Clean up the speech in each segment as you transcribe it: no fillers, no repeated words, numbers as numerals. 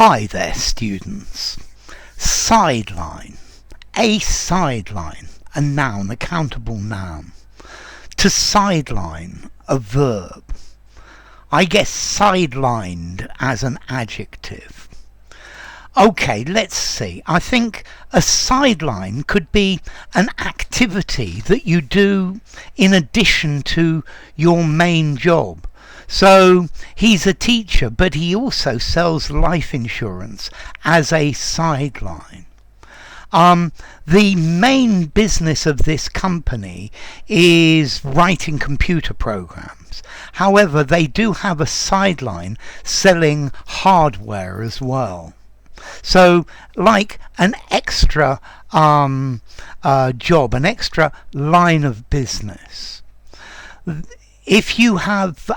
Hi there, students. Sideline. A sideline, a noun, a countable noun. To sideline, a verb. I guess sidelined as an adjective. Okay, let's see. I think a sideline could be an activity that you do in addition to your main job. So he's a teacher, but he also sells life insurance as a sideline. The main business of this company is writing computer programs. However, they do have a sideline selling hardware as well. So, like an extra job, an extra line of business. If you have,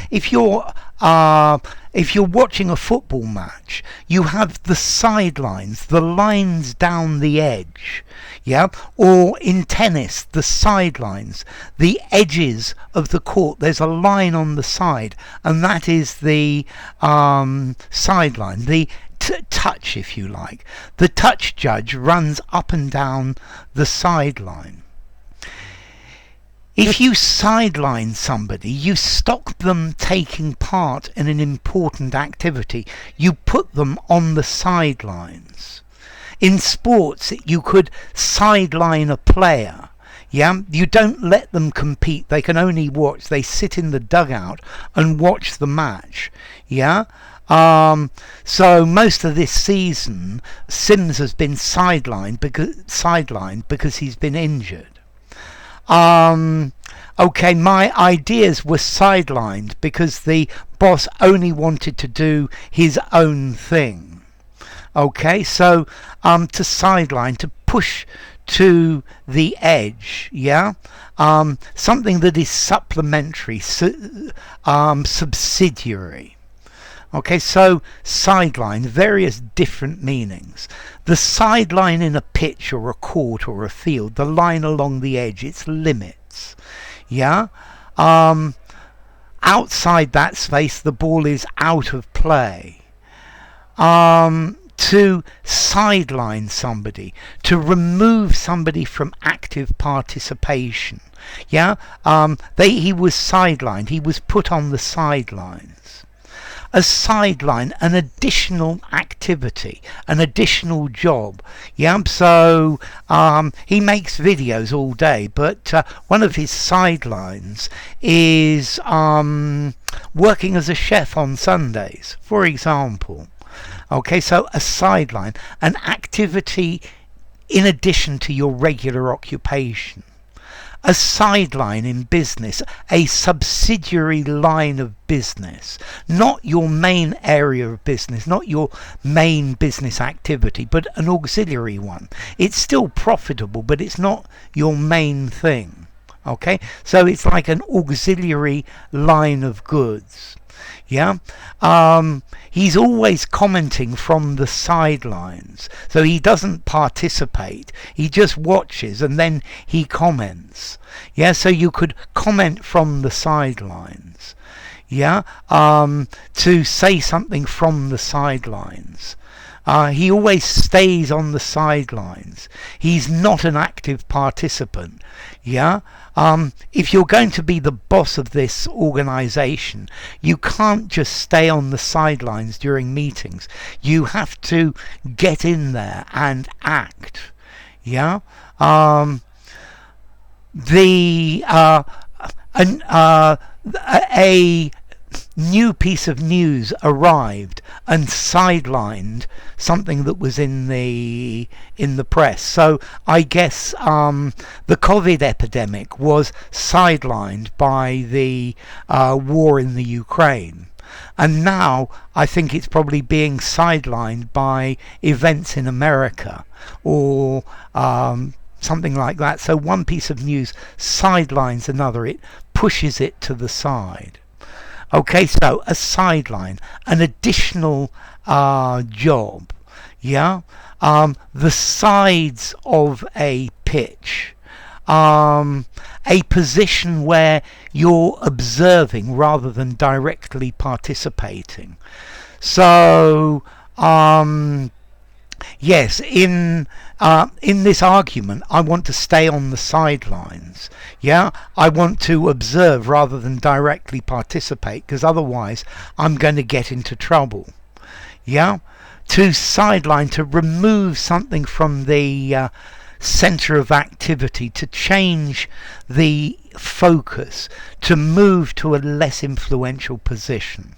if you're watching a football match, you have the sidelines, the lines down the edge, yeah. Or in tennis, the sidelines, the edges of the court. There's a line on the side, and that is the sideline, the touch, if you like. The touch judge runs up and down the sideline. If you sideline somebody, you stop them taking part in an important activity. You put them on the sidelines. In sports, you could sideline a player. Yeah, you don't let them compete. They can only watch. They sit in the dugout and watch the match. Yeah. So most of this season, Sims has been sidelined because he's been injured. Okay, my ideas were sidelined because the boss only wanted to do his own thing. Okay, so to sideline, to push to the edge, yeah, something that is supplementary, subsidiary. Okay, so sideline, various different meanings. The sideline in a pitch or a court or a field, the line along the edge, its limits. Yeah? Outside that space, the ball is out of play. To sideline somebody, to remove somebody from active participation. Yeah? He was sidelined, he was put on the sidelines. A sideline, an additional activity, an additional job. Yeah, so he makes videos all day, but one of his sidelines is working as a chef on Sundays, for example. Okay, so a sideline, an activity in addition to your regular occupation. A sideline in business, a subsidiary line of business, not your main area of business, not your main business activity, but an auxiliary one. It's still profitable, but it's not your main thing. Okay, so it's like an auxiliary line of goods. Yeah, he's always commenting from the sidelines, so he doesn't participate, he just watches and then he comments. Yeah, so you could comment from the sidelines. Yeah, to say something from the sidelines. He always stays on the sidelines. He's not an active participant. Yeah. If you're going to be the boss of this organization, you can't just stay on the sidelines during meetings. You have to get in there and act. Yeah. A new piece of news arrived and sidelined something that was in the press. So I guess the COVID epidemic was sidelined by the war in the Ukraine. And now I think it's probably being sidelined by events in America or something like that. So one piece of news sidelines another. It pushes it to the side. Okay, so a sideline, an additional job. Yeah, the sides of a pitch. A position where you're observing rather than directly participating. So Yes, in this argument, I want to stay on the sidelines. Yeah, I want to observe rather than directly participate, because otherwise I'm going to get into trouble. Yeah, to sideline, to remove something from the center of activity, to change the focus, to move to a less influential position.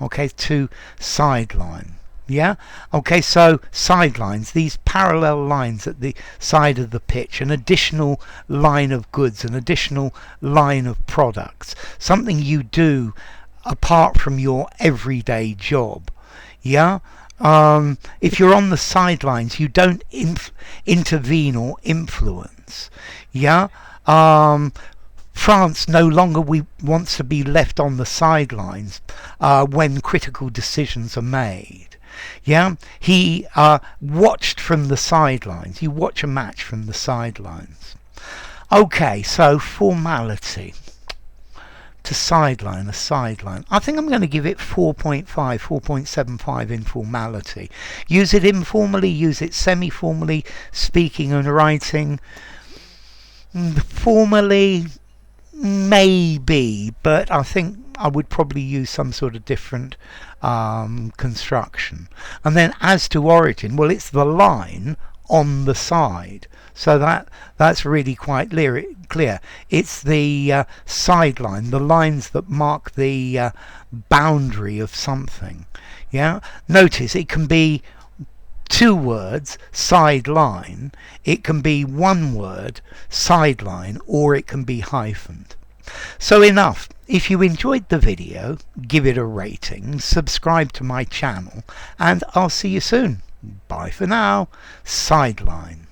Okay, to sideline. Yeah, okay, so sidelines, these parallel lines at the side of the pitch, an additional line of goods, an additional line of products, something you do apart from your everyday job. Yeah, if you're on the sidelines, you don't intervene or influence. Yeah, France no longer wants to be left on the sidelines when critical decisions are made. Yeah, he watched from the sidelines. You watch a match from the sidelines. Okay, so formality. To sideline, a sideline. I think I'm going to give it 4.5, 4.75 in formality. Use it informally, use it semi-formally, speaking and writing. Formally, maybe, but I think I would probably use some sort of different construction. And then as to origin, well, it's the line on the side, so that's really quite clear. It's the sideline, the lines that mark the boundary of something. Yeah, notice it can be two words, sideline, it can be one word, sideline, or it can be hyphened. So enough. If you enjoyed the video, give it a rating, subscribe to my channel, and I'll see you soon. Bye for now. Sideline.